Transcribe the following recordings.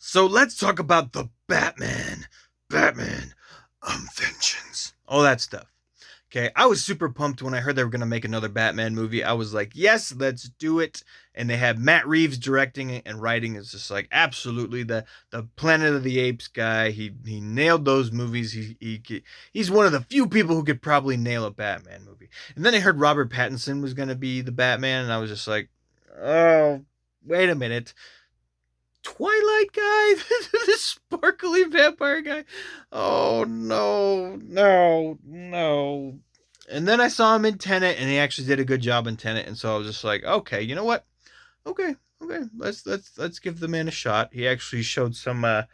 So let's talk about the Batman, Vengeance, all that stuff. Okay, I was super pumped when I heard they were gonna make another Batman movie. I was like, yes, let's do it. And they had Matt Reeves directing it and writing. It's just like absolutely the Planet of the Apes guy. He nailed those movies. He's one of the few people who could probably nail a Batman movie. And then I heard Robert Pattinson was gonna be the Batman, and I was just like, oh, wait a minute. Twilight guy, the sparkly vampire guy. Oh no, no, no. And then I saw him in Tenet, and he actually did a good job in Tenet. And so I was just like, okay, you know what? Okay, okay, let's give the man a shot. He actually showed some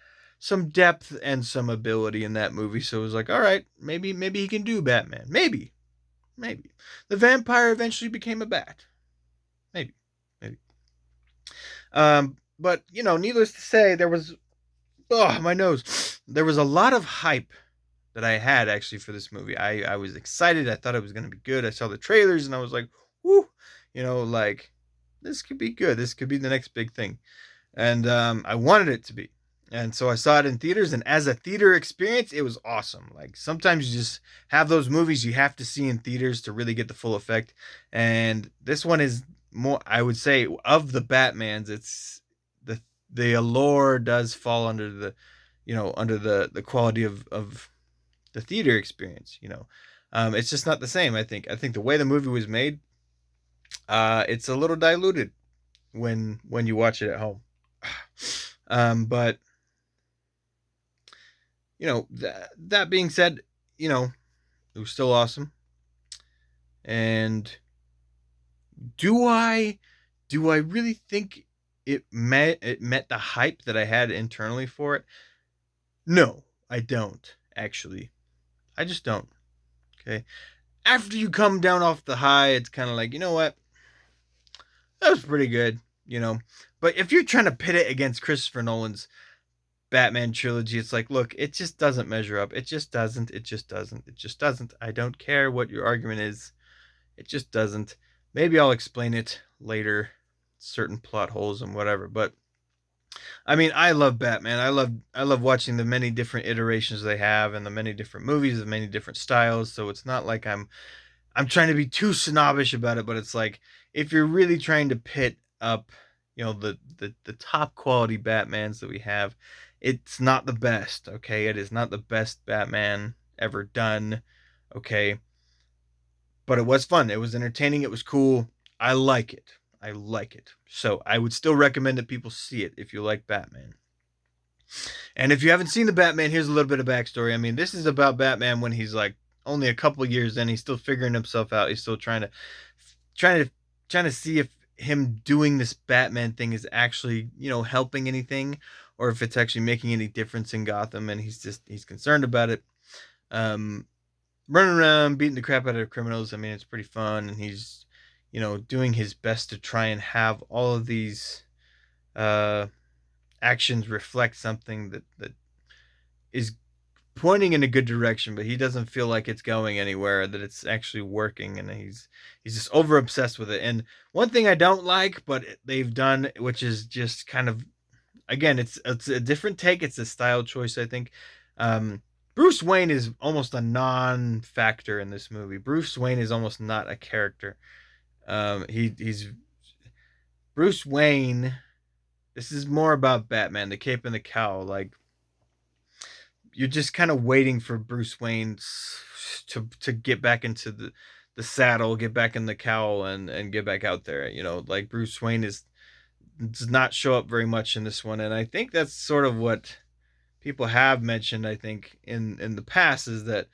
depth and some ability in that movie. So it was like, all right, maybe he can do Batman. Maybe the vampire eventually became a bat. Maybe, maybe. But needless to say, there was my nose. There was a lot of hype that I had actually for this movie. I was excited. I thought it was gonna be good. I saw the trailers and I was like, whoo, like this could be good. This could be the next big thing. And I wanted it to be. And so I saw it in theaters, and as a theater experience, it was awesome. Like sometimes you just have those movies you have to see in theaters to really get the full effect. And this one is more, I would say, of the Batmans, it's the allure does fall under the quality of the theater experience. It's just not the same. I think the way the movie was made, it's a little diluted when you watch it at home. But that being said, it was still awesome. And do I do I really think it met the hype that I had internally for it? No, I don't actually. I just don't. Okay. After you come down off the high, it's kind of like, you know what? That was pretty good, you know. But if you're trying to pit it against Christopher Nolan's Batman trilogy, it's like, look, it just doesn't measure up. It just doesn't. It just doesn't. It just doesn't. I don't care what your argument is. It just doesn't. Maybe I'll explain it later, certain plot holes and whatever. But I mean, I love Batman. I love watching the many different iterations they have and the many different movies, the many different styles. So it's not like I'm trying to be too snobbish about it, but it's like if you're really trying to pit up, the top quality Batmans that we have, it's not the best, okay? It is not the best Batman ever done, okay? But it was fun. It was entertaining. It was cool. I like it. I like it. So I would still recommend that people see it if you like Batman. And if you haven't seen the Batman, here's a little bit of backstory. I mean, this is about Batman when he's like only a couple years in. He's still figuring himself out. He's still trying to trying to see if him doing this Batman thing is actually helping anything, or if it's actually making any difference in Gotham. And he's concerned about it. Um, Running around beating the crap out of criminals. I mean, it's pretty fun, and he's doing his best to try and have all of these uh actions reflect something that is pointing in a good direction, but he doesn't feel like it's going anywhere, that it's actually working, and he's just over obsessed with it. And one thing I don't like, but they've done, which is just kind of, again, it's a different take. It's a style choice, I think. Bruce Wayne is almost a non-factor in this movie. Bruce Wayne is almost not a character. He's Bruce Wayne. This is more about Batman, the cape and the cowl. Like, you're just kind of waiting for Bruce Wayne to get back into the saddle, get back in the cowl, and get back out there. Like Bruce Wayne does not show up very much in this one, and I think that's sort of what people have mentioned. I think in the past is that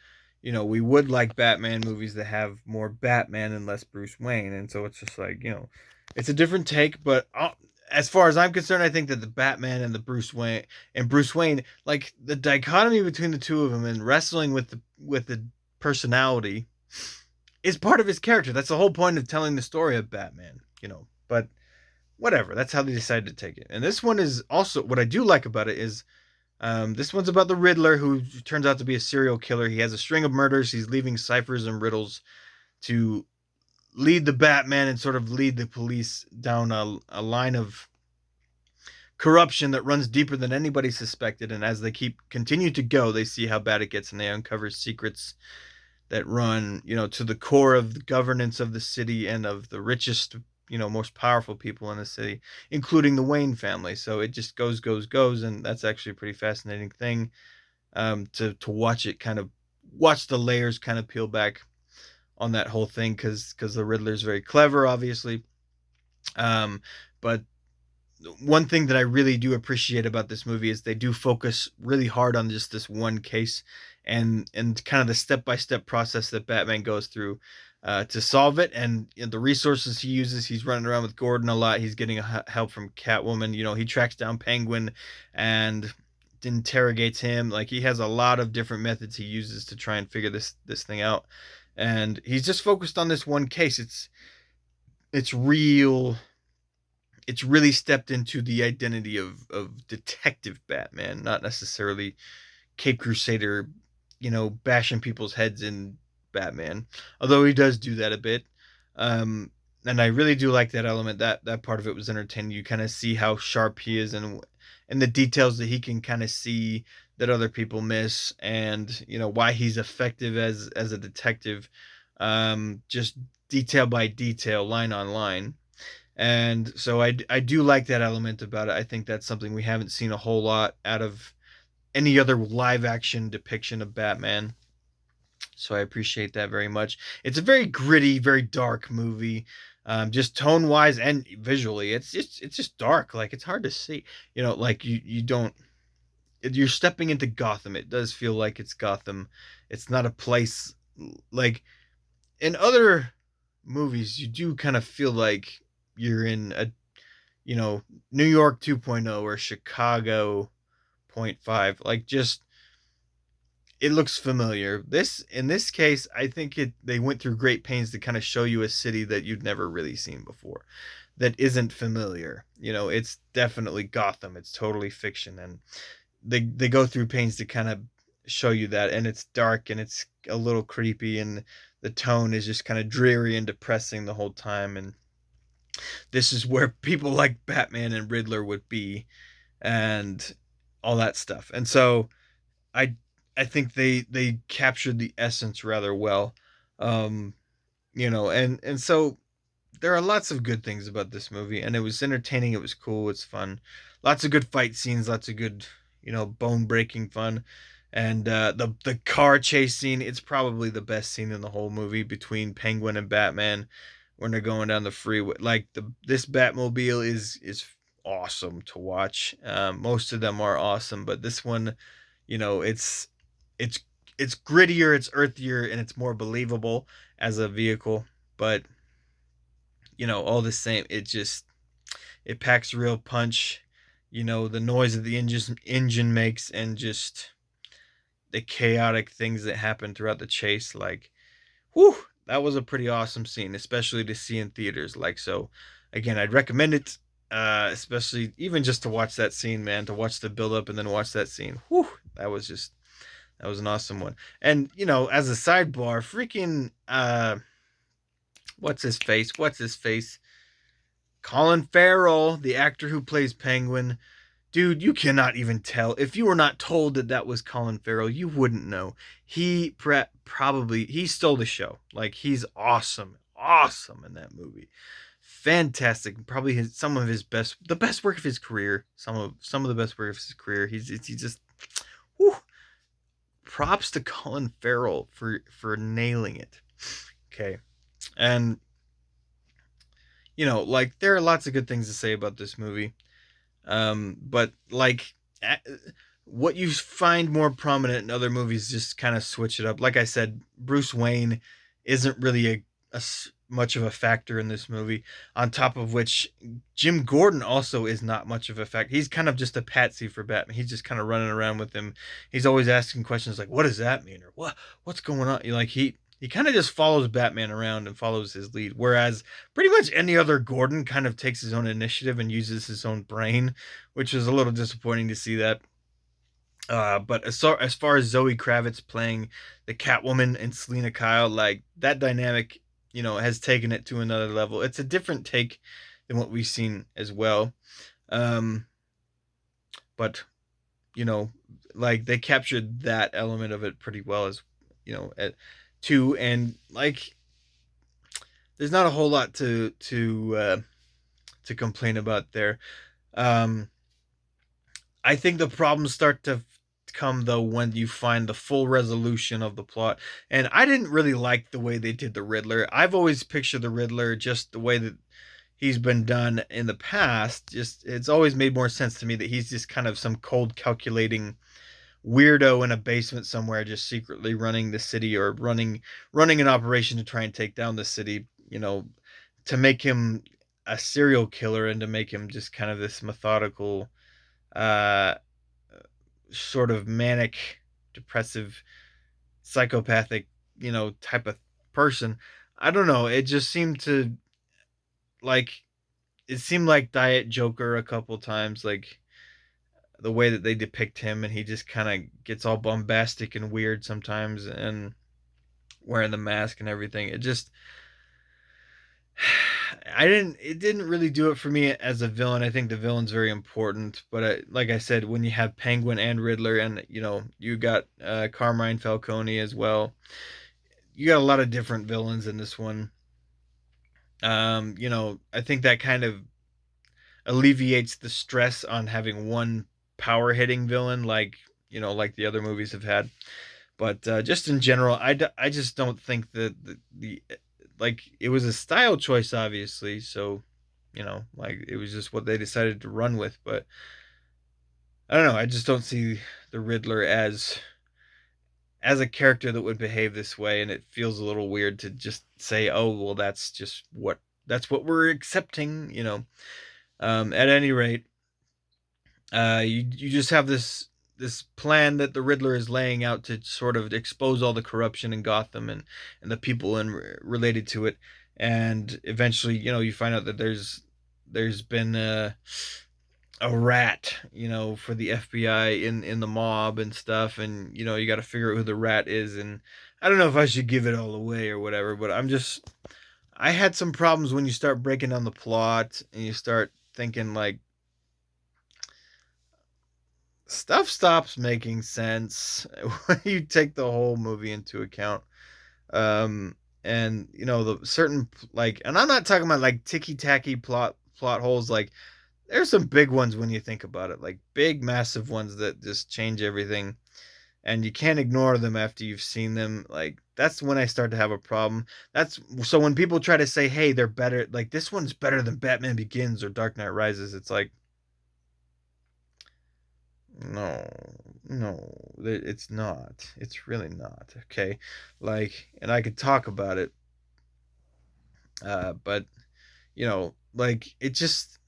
we would like Batman movies that have more Batman and less Bruce Wayne, and so it's just like it's a different take, but. As far as I'm concerned, I think that the Batman and the Bruce Wayne, like the dichotomy between the two of them and wrestling with the personality, is part of his character. That's the whole point of telling the story of Batman. But whatever, that's how they decided to take it. And this one is also, what I do like about it is, this one's about the Riddler, who turns out to be a serial killer. He has a string of murders. He's leaving ciphers and riddles to lead the Batman and sort of lead the police down a line of corruption that runs deeper than anybody suspected. And as they continue to go, they see how bad it gets, and they uncover secrets that run, to the core of the governance of the city and of the richest, most powerful people in the city, including the Wayne family. So it just goes, and that's actually a pretty fascinating thing, to watch it kind of watch the layers kind of peel back on that whole thing, because the Riddler's very clever, obviously. But one thing that I really do appreciate about this movie is they do focus really hard on just this one case, and kind of the step by step process that Batman goes through to solve it, and the resources he uses. He's running around with Gordon a lot. He's getting help from Catwoman. He tracks down Penguin and interrogates him. Like, he has a lot of different methods he uses to try and figure this thing out, and he's just focused on this one case. It's real. It's really stepped into the identity of Detective Batman, not necessarily Cape Crusader, bashing people's heads in Batman. Although he does do that a bit. And I really do like that element. That part of it was entertaining. You kind of see how sharp he is, and the details that he can kind of see that other people miss, and why he's effective as a detective, just detail by detail, line on line. And so I do like that element about it. I think that's something we haven't seen a whole lot out of any other live action depiction of Batman. So I appreciate that very much. It's a very gritty, very dark movie. Just tone wise and visually, it's just dark. Like, it's hard to see. Like, you don't, you're stepping into Gotham. It does feel like it's Gotham. It's not a place like in other movies. You do kind of feel like you're in a, New York 2.0 or Chicago point 5. Like, just, it looks familiar. In this case, I think they went through great pains to kind of show you a city that you'd never really seen before, that isn't familiar. It's definitely Gotham. It's totally fiction, and they go through pains to kind of show you that, and it's dark, and it's a little creepy, and the tone is just kind of dreary and depressing the whole time. And this is where people like Batman and Riddler would be, and all that stuff. And so I I think they captured the essence rather well. Um, and so there are lots of good things about this movie, and it was entertaining, it was cool, it's fun. Lots of good fight scenes, lots of good, bone breaking fun. And the car chase scene, it's probably the best scene in the whole movie, between Penguin and Batman when they're going down the freeway. Like, this Batmobile is awesome to watch. Most of them are awesome, but this one, it's it's grittier, it's earthier, and it's more believable as a vehicle. But all the same, it packs real punch. The noise that the engine makes, and just the chaotic things that happen throughout the chase. Like, whew, that was a pretty awesome scene, especially to see in theaters. Like, so again, I'd recommend it, especially even just to watch that scene, man, to watch the build up and then watch that scene. Whew, that was an awesome one. And as a sidebar, freaking what's his face, Colin Farrell, the actor who plays Penguin. Dude, you cannot even tell. If you were not told that was Colin Farrell, you wouldn't know. Probably he stole the show. Like, he's awesome, awesome in that movie. Fantastic. Probably the best work of his career. Some of the best work of his career. He's just, whew, props to Colin Farrell for nailing it. Okay, and like, there are lots of good things to say about this movie. But like, what you find more prominent in other movies just kind of switch it up. Like I said, Bruce Wayne isn't really much of a factor in this movie. On top of which, Jim Gordon also is not much of a factor. He's kind of just a patsy for Batman. He's just kind of running around with him. He's always asking questions like, "What does that mean?" or "What's going on?" Like, he kind of just follows Batman around and follows his lead. Whereas pretty much any other Gordon kind of takes his own initiative and uses his own brain, which is a little disappointing to see that. But as far as Zoe Kravitz playing the Catwoman and Selena Kyle, like, that dynamic, has taken it to another level. It's a different take than what we've seen as well. Um, but you know, like they captured that element of it pretty well as too, and like there's not a whole lot to complain about there. Um, I think the problems start to come though when you find the full resolution of the plot. And I didn't really like the way they did the Riddler. I've always pictured the Riddler just the way that he's been done in the past. Just it's always made more sense to me that he's just kind of some cold calculating weirdo in a basement somewhere just secretly running the city or running an operation to try and take down the city, to make him a serial killer and to make him just kind of this methodical uh sort of manic, depressive, psychopathic, type of person. I don't know. It just seemed to like it seemed like Diet Joker a couple times, like the way that they depict him, and he just kind of gets all bombastic and weird sometimes, and wearing the mask and everything. It just it didn't really do it for me as a villain. I think the villain's very important, but like I said, when you have Penguin and Riddler, and you got Carmine Falcone as well, you got a lot of different villains in this one. I think that kind of alleviates the stress on having one power hitting villain, like like the other movies have had. But just in general, I just don't think that the like it was a style choice, obviously. So, like it was just what they decided to run with. But I don't know. I just don't see the Riddler as a character that would behave this way, and it feels a little weird to just say, "Oh, well, that's what we're accepting." At any rate, you just have this plan that the Riddler is laying out to sort of expose all the corruption in Gotham and the people related to it, and eventually, you find out that there's been a rat, for the FBI in the mob and stuff, and you got to figure out who the rat is, and I don't know if I should give it all away or whatever, but I had some problems when you start breaking down the plot and you start thinking like stuff stops making sense when you take the whole movie into account. And the certain like, and I'm not talking about like ticky tacky plot holes. Like there's some big ones when you think about it, like big massive ones that just change everything, and you can't ignore them after you've seen them. Like that's when I start to have a problem. That's so when people try to say, hey, they're better, like this one's better than Batman Begins or Dark Knight Rises, it's like, no, no, it's not. It's really not. Okay. Like, and I could talk about it, but like it just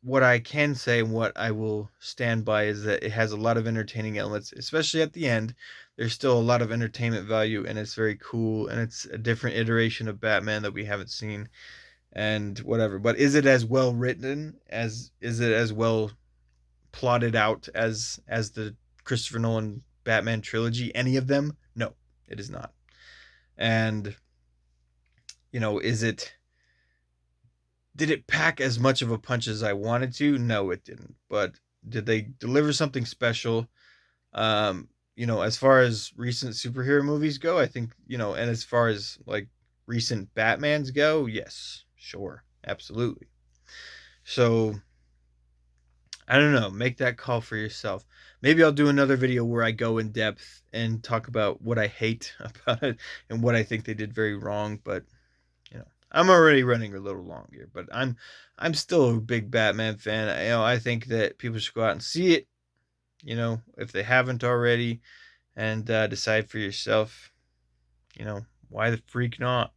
what I can say and what I will stand by is that it has a lot of entertaining elements, especially at the end. There's still a lot of entertainment value, and it's very cool, and it's a different iteration of Batman that we haven't seen, and whatever. But is it as well written as is it as well plotted out as the Christopher Nolan Batman trilogy? Any of them? No, it is not. And is it did it pack as much of a punch as I wanted to? No, it didn't. But did they deliver something special? As far as recent superhero movies go, I think, and as far as like recent Batmans go, yes, sure, absolutely. So I don't know, make that call for yourself. Maybe I'll do another video where I go in depth and talk about what I hate about it and what I think they did very wrong, but I'm already running a little long here, but I'm still a big Batman fan. I think that people should go out and see it, if they haven't already, and decide for yourself, why the freak not?